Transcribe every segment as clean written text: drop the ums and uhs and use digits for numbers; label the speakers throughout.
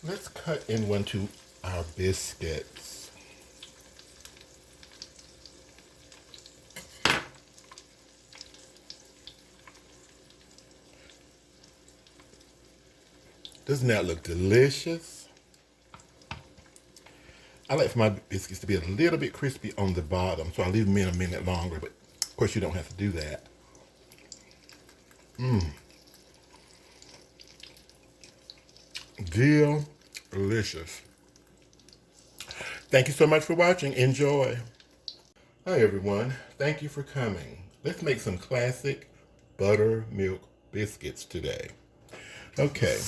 Speaker 1: Let's cut into our biscuits. Doesn't that look delicious? I like for my biscuits to be a little bit crispy on the bottom, so I leave them in a minute longer, but of course you don't have to do that. Delicious. Thank you so much for watching. Enjoy. Hi everyone. Thank you for coming. Let's make some classic buttermilk biscuits today. Okay.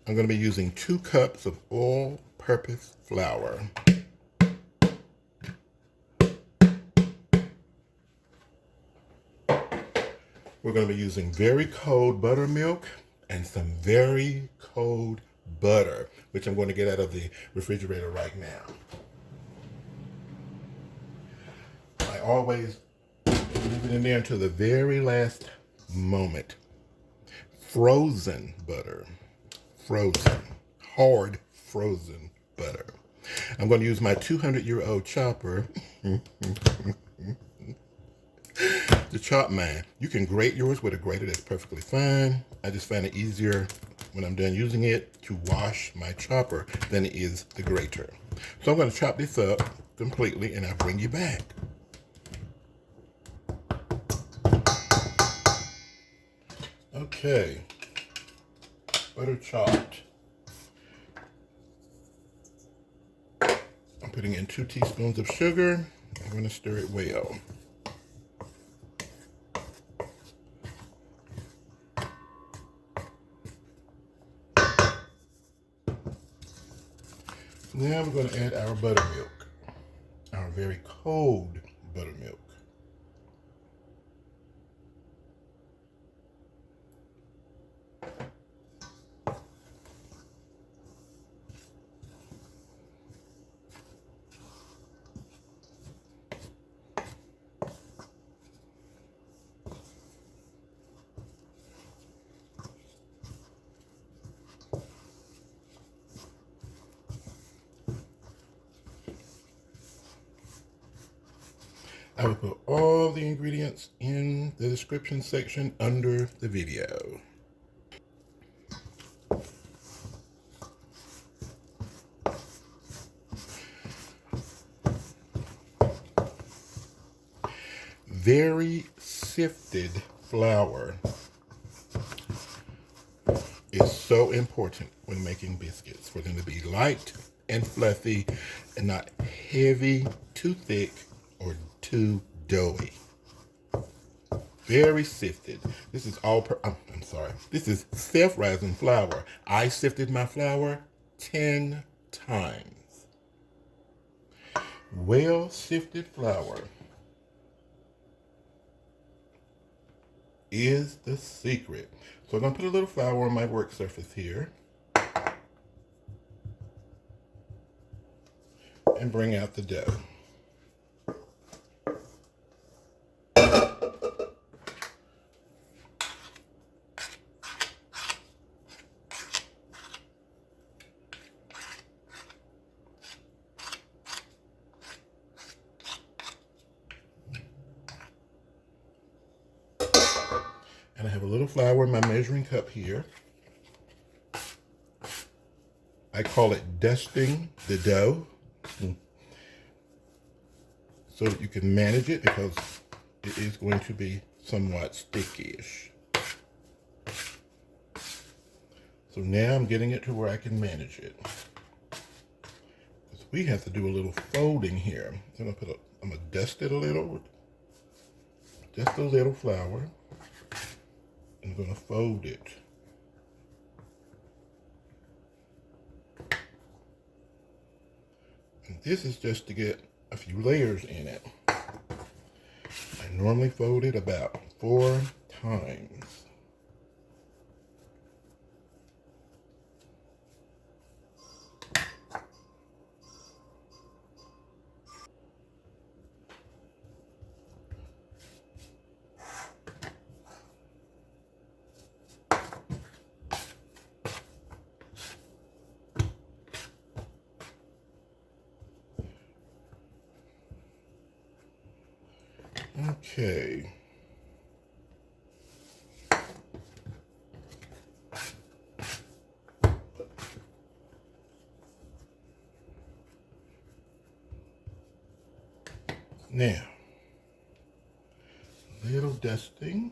Speaker 1: I'm going to be using 2 cups of all-purpose flour. We're going to be using very cold buttermilk and some very cold butter, which I'm going to get out of the refrigerator right now. I always leave it in there until the very last moment. Frozen butter. Frozen. Hard frozen butter. I'm going to use my 200-year-old chopper to chop mine. You can grate yours with a grater, that's perfectly fine. I just find it easier when I'm done using it to wash my chopper than it is the grater. So I'm going to chop this up completely and I'll bring you back. Okay, butter chopped. I'm putting in 2 teaspoons of sugar. I'm going to stir it well. Now we're going to add our buttermilk, our very cold buttermilk. I will put all the ingredients in the description section under the video. Very sifted flour is so important when making biscuits, for them to be light and fluffy and not heavy, too thick, or too doughy. Very sifted. This is this is self-rising flour. I sifted my flour 10 times. Well-sifted flour is the secret. So I'm going to put a little flour on my work surface here and bring out the dough. And I have a little flour in my measuring cup here. I call it dusting the dough, so that you can manage it, because it is going to be somewhat sticky-ish. So now I'm getting it to where I can manage it. Because we have to do a little folding here. So I'm gonna dust it a little, just a little flour. I'm going to fold it. And this is just to get a few layers in it. I normally fold it about 4 times. Okay. Now, little dusting.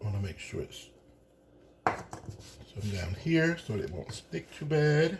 Speaker 1: I want to make sure it's some down here so that it won't stick too bad.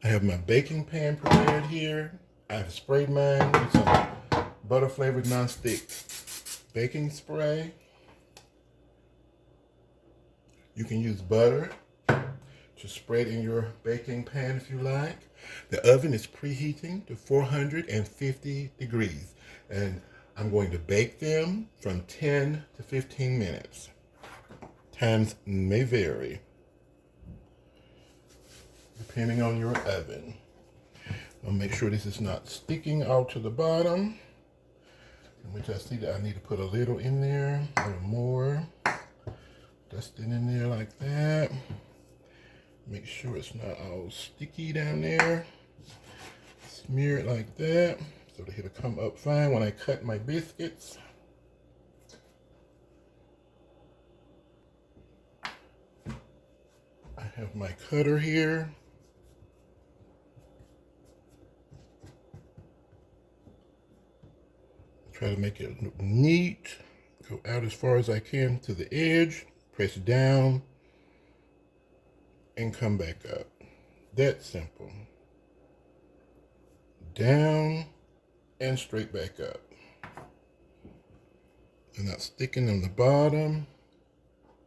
Speaker 1: I have my baking pan prepared here. I've sprayed mine with some butter flavored nonstick baking spray. You can use butter to spread in your baking pan if you like. The oven is preheating to 450 degrees, and I'm going to bake them from 10 to 15 minutes. Times may vary depending on your oven. I'll make sure this is not sticking out to the bottom, which I see that I need to put a little in there, a little more. Dust it in there like that. Make sure it's not all sticky down there. Smear it like that so that it'll come up fine when I cut my biscuits. I have my cutter here. Try to make it look neat. Go out as far as I can to the edge. Press down and come back up. That's simple. Down and straight back up. And not sticking on the bottom.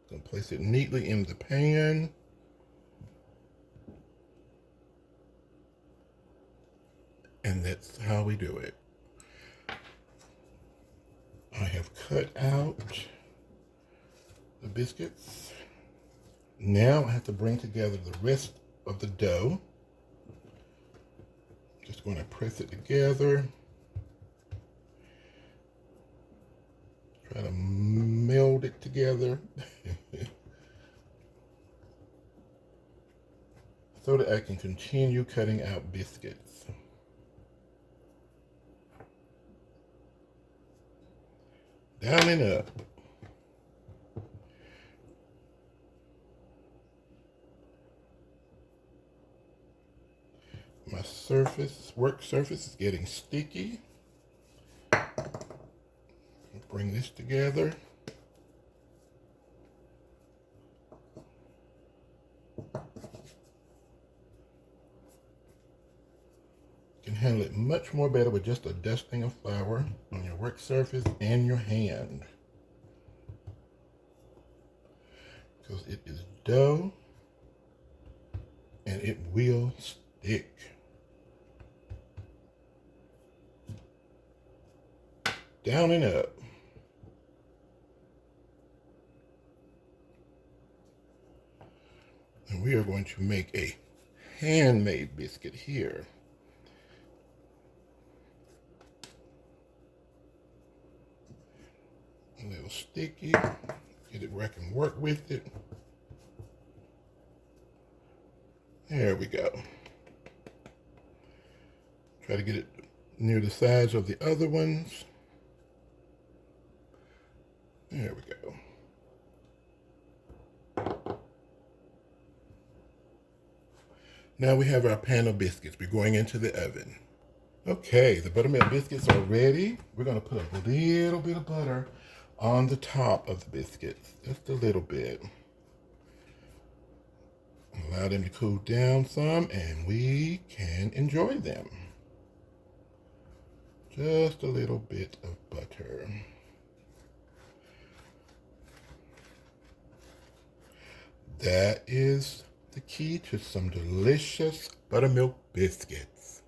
Speaker 1: Gonna place it neatly in the pan. And that's how we do it. I have cut out the biscuits. Now I have to bring together the rest of the dough. Just going to press it together. Try to meld it together. So that I can continue cutting out biscuits. Down and up. My work surface is getting sticky. Bring this together. You can handle it much more better with just a dusting of flour on your work surface and your hand. Because it is dough and it will stick. Down and up. And we are going to make a handmade biscuit here. A little sticky. Get it where I can work with it. There we go. Try to get it near the size of the other ones. There we go. Now we have our pan of biscuits. We're going into the oven. Okay, the buttermilk biscuits are ready. We're going to put a little bit of butter on the top of the biscuits. Just a little bit. Allow them to cool down some and we can enjoy them. Just a little bit of butter. That is the key to some delicious buttermilk biscuits.